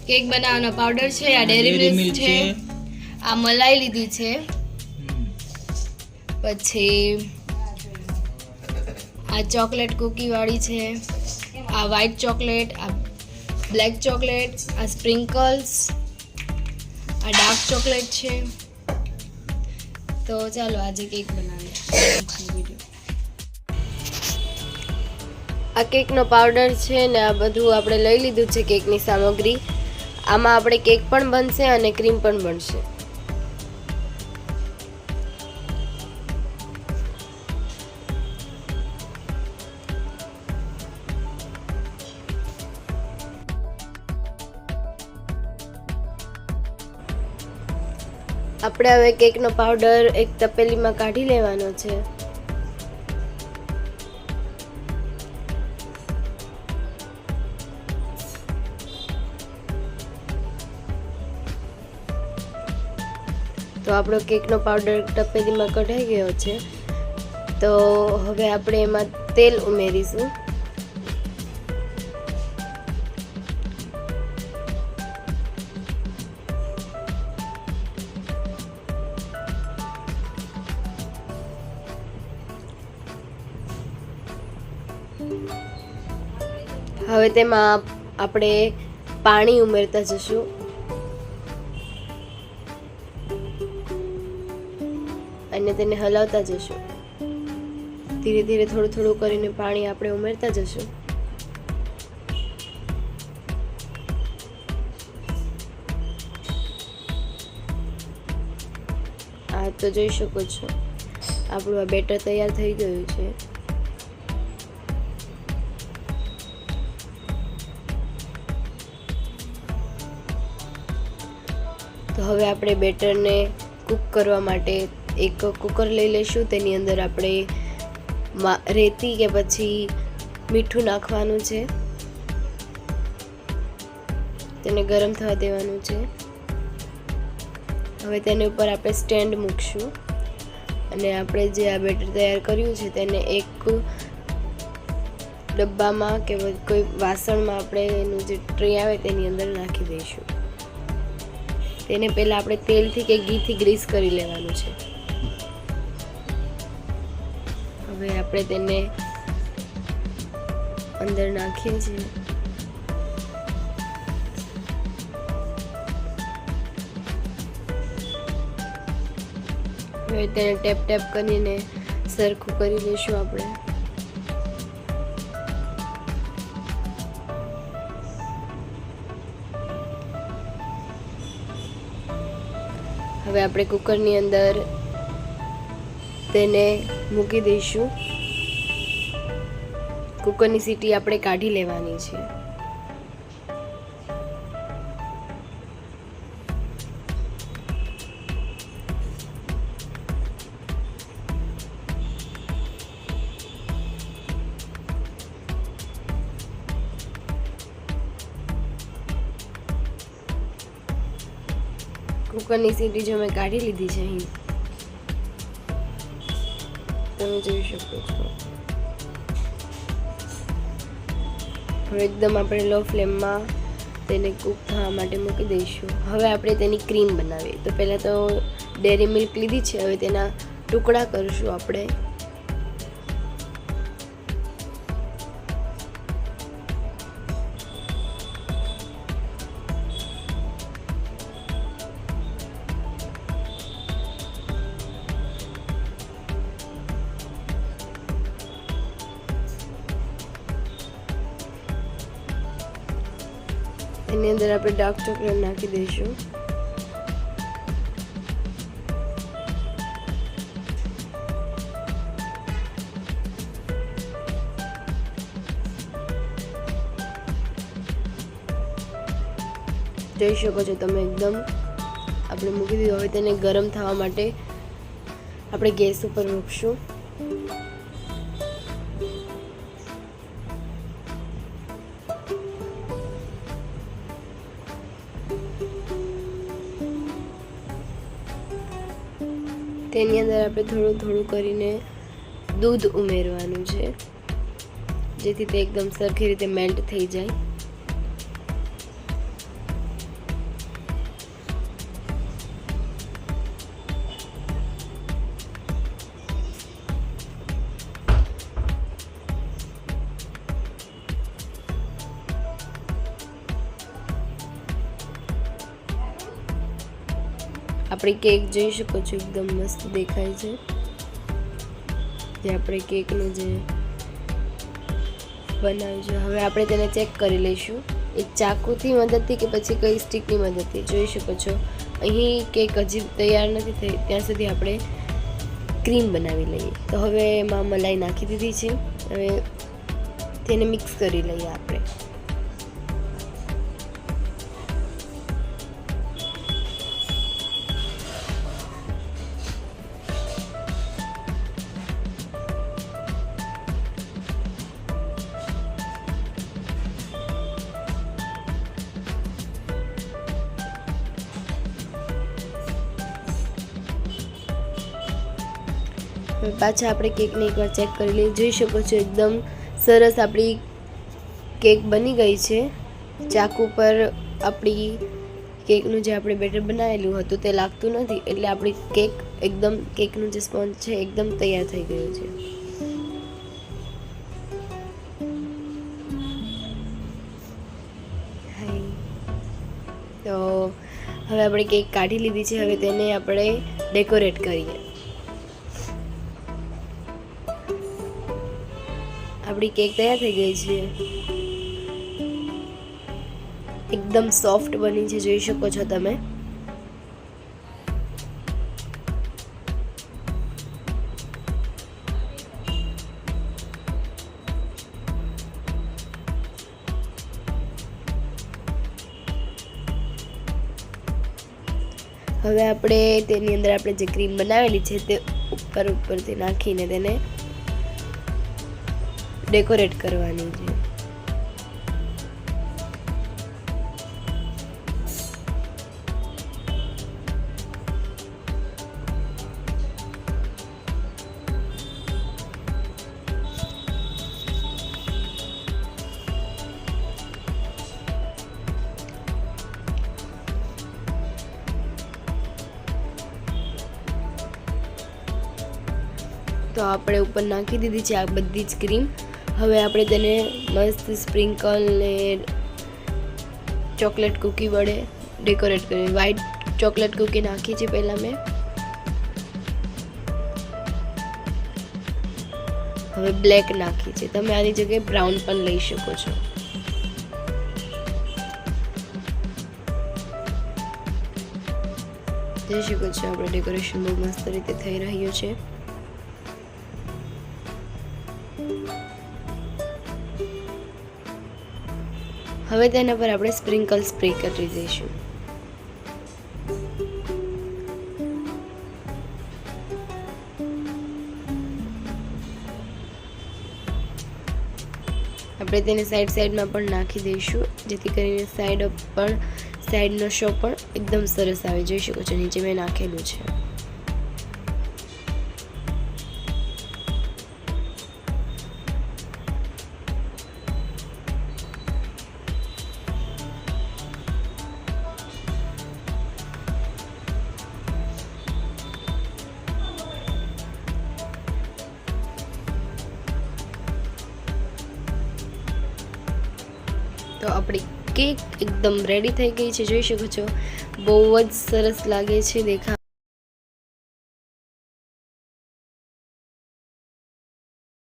Cake બનાવવાનો powder છે, આ ડેરી મિલ્ક છે, આ મલાઈ લીધી છે, પછી આ ચોકલેટ કુકી વાળી છે, આ વ્હાઈટ ચોકલેટ, આ બ્લેક ચોકલેટ, આ સ્પ્રિંકલ્સ, આ ડાર્ક ચોકલેટ છે. તો ચાલો આજે કેક બનાવીએ. આ કેકનો પાવડર છે ને આ બધું આપણે લઈ લીધું છે કેકની સામગ્રી. આમાં આપણે કેક પણ બનશે અને ક્રીમ પણ બનશે. આપણે હવે કેકનો પાવડર એક તપેલીમાં કાઢી લેવાનો છે. તો આપણો કેકનો પાવડર તપેલીમાં કઢાઈ ગયો છે. તો હવે આપણે એમાં તેલ ઉમેરીશું. હવે તેમાં આપણે પાણી ઉમેરતા જશું. અને તેને હલાવતા જશું. ધીરે ધીરે થોડું થોડું કરીને પાણી આપણે ઉમેરતા જશું. આ તો જોઈ શકો છો આપણું આ બેટર તૈયાર થઈ ગયું છે. તો હવે આપણે બેટરને કૂક કરવા માટે એક કુકર લઈ લઈશું. તેની અંદર આપણે રેતી કે પછી મીઠું નાખવાનું છે. તેને ગરમ થવા દેવાનું છે. હવે તેની ઉપર આપણે સ્ટેન્ડ મૂકશું અને આપણે જે આ બેટર તૈયાર કર્યું છે તેને એક ડબ્બામાં કે કોઈ વાસણમાં આપણે એનું જે ટ્રે આવે તેની અંદર નાખી દઈશું. તેને પહેલાં આપણે તેલથી કે ઘીથી ગ્રીસ કરી લેવાનું છે. હવે આપણે તેને અંદર નાખીએ છીએ. હવે તેને ટેપ ટેપ કરીને સરખું કરી લઈશું આપણે. હવે આપણે કુકરની અંદર તેને મૂકી દઈશું. કુકરની સીટી આપણે કાઢી લેવાની છે. કુકરની સીટી જો મેં કાઢી લીધી છે. અહીં તમે જોઈ શકો છો. હવે એકદમ આપણે લો ફ્લેમમાં તેને કૂક થવા માટે મૂકી દઈશું. હવે આપણે તેની ક્રીમ બનાવીએ. તો પહેલાં તો ડેરી મિલ્ક લીધી છે. હવે તેના ટુકડા કરીશું આપણે. એની અંદર આપણે ડાર્ક ચોકલેટ નાખી દઈશું. જોઈ શકો છો તમે એકદમ આપણે મૂકી દીધું. હવે તેને ગરમ થવા માટે આપણે ગેસ ઉપર મૂકશું. તેની અંદર આપણે થોડું થોડું કરીને દૂધ ઉમેરવાનું છે, જેથી તે એકદમ સરખી રીતે મેલ્ટ થઈ જાય. આપણી કેક જોઈ શકો છો એકદમ મસ્ત દેખાય છે. જે આપણે કેકનું જે બનાવ્યું છે, હવે આપણે તેને ચેક કરી લઈશું એક ચાકુથી મદદથી કે પછી કઈ સ્ટીકની મદદથી. જોઈ શકો છો અહીં કેક હજી તૈયાર નથી થઈ, ત્યાં સુધી આપણે ક્રીમ બનાવી લઈએ. તો હવે એમાં મલાઈ નાખી દીધી છે, હવે તેને મિક્સ કરી લઈએ આપણે. પાછા આપણે કેકને એકવાર ચેક કરી લઈએ. જોઈ શકો છો એકદમ સરસ આપણી કેક બની ગઈ છે. ચાકુ પર આપણી કેકનું જે આપણે બેટર બનાવેલું હતું તે લાગતું નથી, એટલે આપણી કેક એકદમ કેકનું જે સ્પોન્જ છે એકદમ તૈયાર થઈ ગયું છે. તો હવે આપણે કેક કાઢી લીધી છે, હવે તેને આપણે ડેકોરેટ કરીએ. આપણી કેક તૈયાર થઈ ગઈ છે, એકદમ સોફ્ટ બની છે, જોઈ શકો છો તમે. હવે આપણે તેની અંદર આપણે જે ક્રીમ બનાવેલી છે તે ઉપરથી નાખીને તેને ડેકોરેટ કરવાની છે. તો આપણે ઉપર નાખી દીધી છે આ બધી જ ક્રીમ. હવે આપણે તેને મસ્ત સ્પ્રિંકલ ને ચોકલેટ કૂકી વડે ડેકોરેટ કરી. વ્હાઈટ ચોકલેટ કૂકી નાખી છે પહેલાં મેં. હવે બ્લેક નાખી છે, તમે આની જગ્યાએ બ્રાઉન પણ લઈ શકો છો. જોઈ શકો છો આપણે ડેકોરેશન બહુ મસ્ત રીતે થઈ રહ્યું છે. હવે તેના પર આપણે સ્પ્રિંકલ સ્પ્રે કરી દઈશું. આપણે તેને સાઈડમાં પણ નાખી દઈશું, જેથી કરીને સાઈડનો શો પણ એકદમ સરસ આવે. જોઈ શકો છો નીચે મેં નાખેલું છે. તો આપણી કેક એકદમ રેડી થઈ ગઈ છે. જોઈ શકો છો બહુ જ સરસ લાગે છે દેખા.